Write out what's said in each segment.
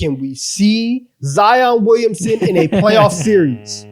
can we see Zion Williamson in a playoff series?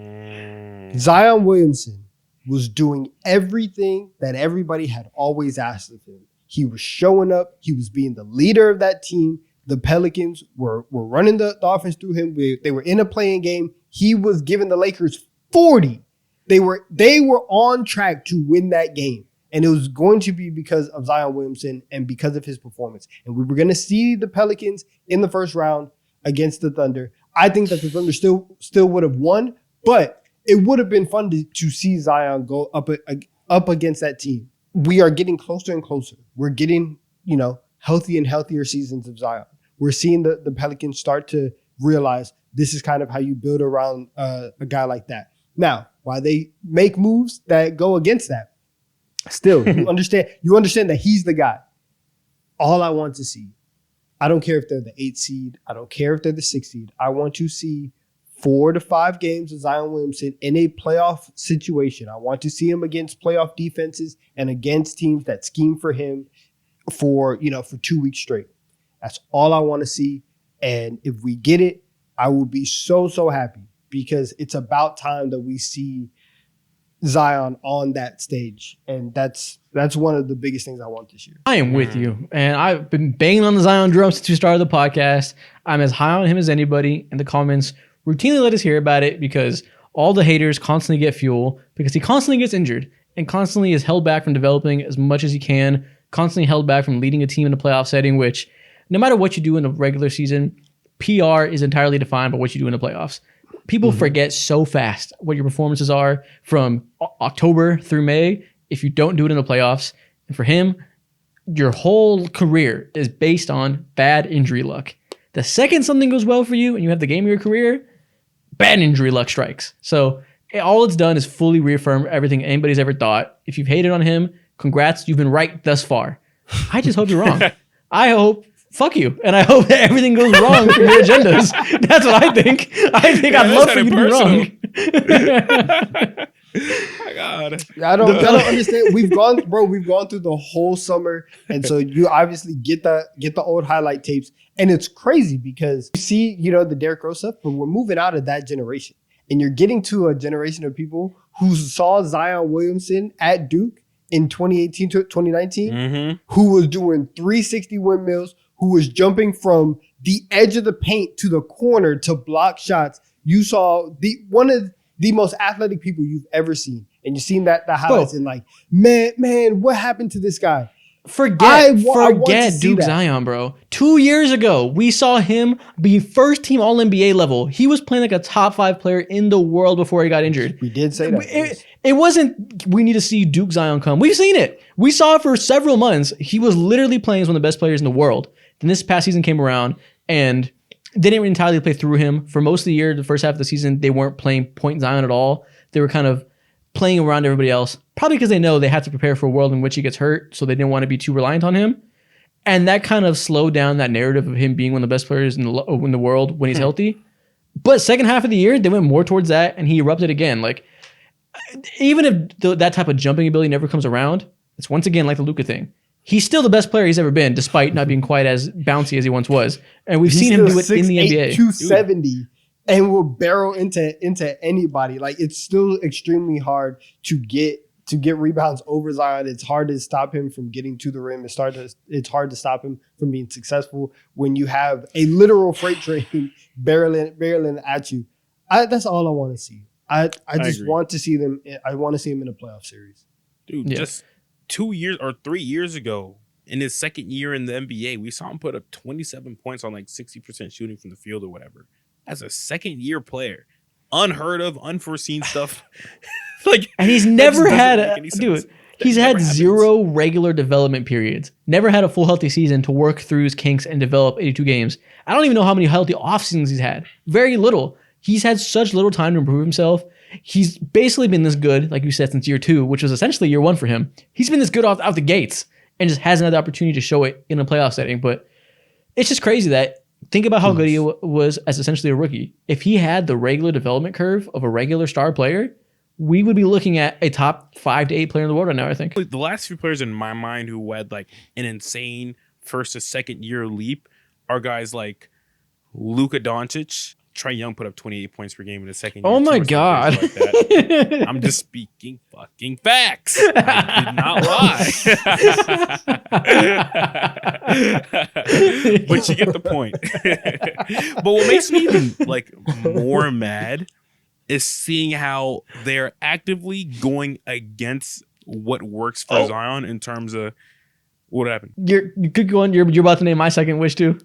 Zion Williamson was doing everything that everybody had always asked of him. He was showing up. He was being the leader of that team. The Pelicans were running the offense through him. They were in a playing game. He was giving the Lakers 40. They were on track to win that game. And it was going to be because of Zion Williamson and because of his performance. And we were going to see the Pelicans in the first round against the Thunder. I think that the Thunder still would have won, but it would have been fun to see Zion go up against that team. We are getting closer and closer. We're getting, healthy and healthier seasons of Zion. We're seeing the Pelicans start to realize this is kind of how you build around a guy like that. Now, while they make moves that go against that, still, you understand that he's the guy. All I want to see, I don't care if they're the 8th seed. I don't care if they're the 6th seed. I want to see 4 to 5 games of Zion Williamson in a playoff situation. I want to see him against playoff defenses and against teams that scheme for him for 2 weeks straight. That's all I want to see. And if we get it, I will be so, so happy because it's about time that we see Zion on that stage. And that's one of the biggest things I want this year. I am with you. And I've been banging on the Zion drum since we started the podcast. I'm as high on him as anybody. In the comments routinely let us hear about it because all the haters constantly get fuel because he constantly gets injured and constantly is held back from developing as much as he can, constantly held back from leading a team in a playoff setting, which no matter what you do in the regular season, PR is entirely defined by what you do in the playoffs. People forget so fast what your performances are from October through May if you don't do it in the playoffs. And for him, your whole career is based on bad injury luck. The second something goes well for you and you have the game of your career, bad injury luck strikes. So all it's done is fully reaffirm everything anybody's ever thought. If you've hated on him, congrats, you've been right thus far. I just hope you're wrong. I hope, fuck you. And I hope that everything goes wrong for your agendas. That's what I think. I'd love for you to be wrong. My God. I don't understand. We've gone through the whole summer. And so you obviously get the old highlight tapes. And it's crazy because you see, the Derrick Rose stuff, but we're moving out of that generation. And you're getting to a generation of people who saw Zion Williamson at Duke in 2018 to 2019, who was doing 360 windmills, who was jumping from the edge of the paint to the corner to block shots. You saw one of the most athletic people you've ever seen. And you've seen the highlights and like, man, what happened to this guy? Forget Duke Zion, bro. 2 years ago, we saw him be first team All-NBA level. He was playing like a top 5 player in the world before he got injured. We did say that. It wasn't, we need to see Duke Zion come. We've seen it. We saw it for several months. He was literally playing as one of the best players in the world. Then this past season came around and they didn't entirely play through him. For most of the year, the first half of the season, they weren't playing point Zion at all. They were kind of playing around everybody else, probably because they know they have to prepare for a world in which he gets hurt, so they didn't want to be too reliant on him. And that kind of slowed down that narrative of him being one of the best players in the world when he's healthy. But second half of the year, they went more towards that, and he erupted again. Like, even if that type of jumping ability never comes around, it's once again like the Luka thing. He's still the best player he's ever been, despite not being quite as bouncy as he once was. And we've seen him do it in the NBA. 270. And will barrel into anybody. Like, it's still extremely hard to get rebounds over Zion. It's hard to stop him from getting to the rim. It's hard to stop him from being successful when you have a literal freight train barreling at you. That's all I want to see. I just want to see them. I want to see him in a playoff series. Dude, just 2 years or 3 years ago, in his second year in the NBA, we saw him put up 27 points on like 60% shooting from the field or whatever. As a second-year player, unheard of, unforeseen stuff. And he's never had he's had zero regular development periods. Never had a full healthy season to work through his kinks and develop 82 games. I don't even know how many healthy off seasons he's had. Very little. He's had such little time to improve himself. He's basically been this good, like you said, since year 2, which was essentially year 1 for him. He's been this good out the gates and just hasn't had the opportunity to show it in a playoff setting. But it's just crazy that think about how good he was as essentially a rookie. If he had the regular development curve of a regular star player, we would be looking at a top 5 to 8 player in the world right now, I think. The last few players in my mind who had like an insane first to second year leap are guys like Luka Doncic. Trae Young put up 28 points per game in the second year. Oh my too, or God. something crazy like that. I'm just speaking fucking facts. I did not lie. But you get the point. But what makes me even like more mad is seeing how they're actively going against what works for Zion in terms of what happened. You could go on. You're about to name my second wish too.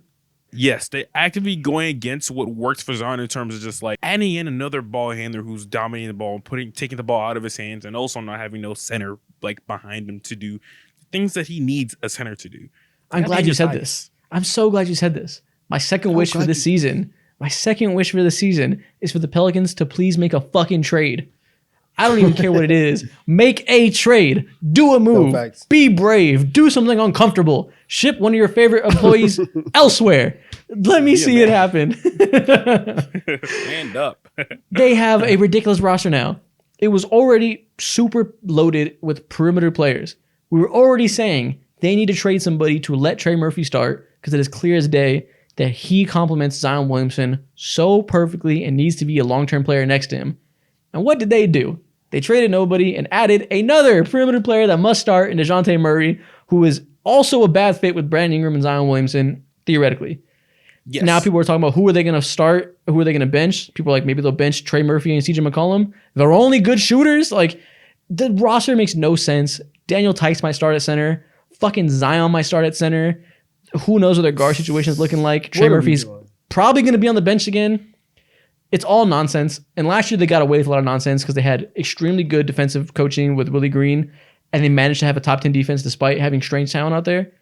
Yes, they're actively going against what works for Zion in terms of just like adding in another ball handler who's dominating the ball, taking the ball out of his hands, and also not having no center like behind him to do things that he needs a center to do. I'm glad you said this. I'm so glad you said this. My second wish for this season is for the Pelicans to please make a fucking trade. I don't even care what it is. Make a trade. Do a move. No facts. Be brave. Do something uncomfortable. Ship one of your favorite employees elsewhere. Let me see it happen. Stand up. They have a ridiculous roster now. It was already super loaded with perimeter players. We were already saying they need to trade somebody to let Trey Murphy start because it is clear as day that he complements Zion Williamson so perfectly and needs to be a long-term player next to him. And what did they do? They traded nobody and added another perimeter player that must start in DeJounte Murray, who is also a bad fit with Brandon Ingram and Zion Williamson, theoretically. Yes. Now people are talking about who are they going to start, who are they going to bench. People are like, maybe they'll bench Trey Murphy and CJ McCollum. They're only good shooters. Like, the roster makes no sense. Daniel Tice might start at center. Fucking Zion might start at center. Who knows what their guard situation is looking like. Trey Murphy's probably going to be on the bench again. It's all nonsense. And last year they got away with a lot of nonsense because they had extremely good defensive coaching with Willie Green, and they managed to have a top 10 defense despite having strange talent out there.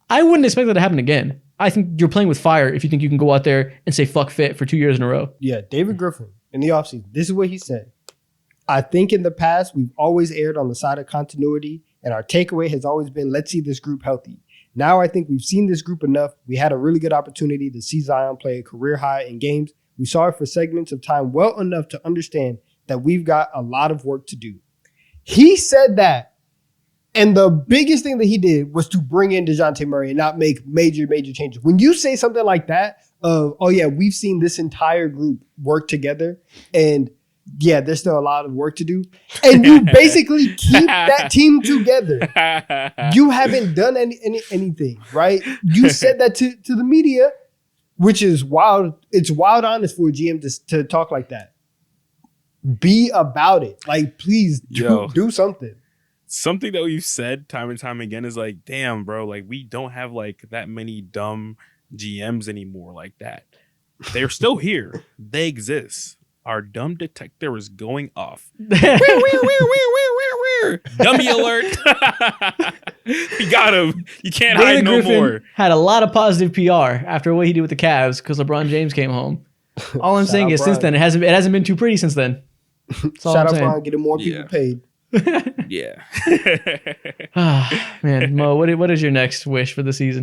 I wouldn't expect that to happen again. I think you're playing with fire if you think you can go out there and say fuck fit for 2 years in a row. Yeah, David Griffin in the offseason, this is what he said. I think in the past we've always erred on the side of continuity, and our takeaway has always been, let's see this group healthy. Now I think we've seen this group enough. We had a really good opportunity to see Zion play a career high in games. We saw it for segments of time well enough to understand that we've got a lot of work to do. He said that, and the biggest thing that he did was to bring in DeJounte Murray and not make major changes. When you say something like that, oh yeah, we've seen this entire group work together, and yeah, there's still a lot of work to do, and you basically keep that team together. You haven't done anything, right? You said that to the media, which is wild. It's wild honest for a GM to talk like that. Be about it. Like, please do something. Something that we've said time and time again is like, damn, bro, like we don't have like that many dumb GMs anymore like that. They're still here. They exist. Our dumb detector is going off. Dummy alert. You got him. You can't hide no more. Had a lot of positive PR after what he did with the Cavs because LeBron James came home. All I'm saying is since then, it hasn't been too pretty since then. Shout out Brian, getting more people paid. Yeah. Man, Mo, what is your next wish for the season?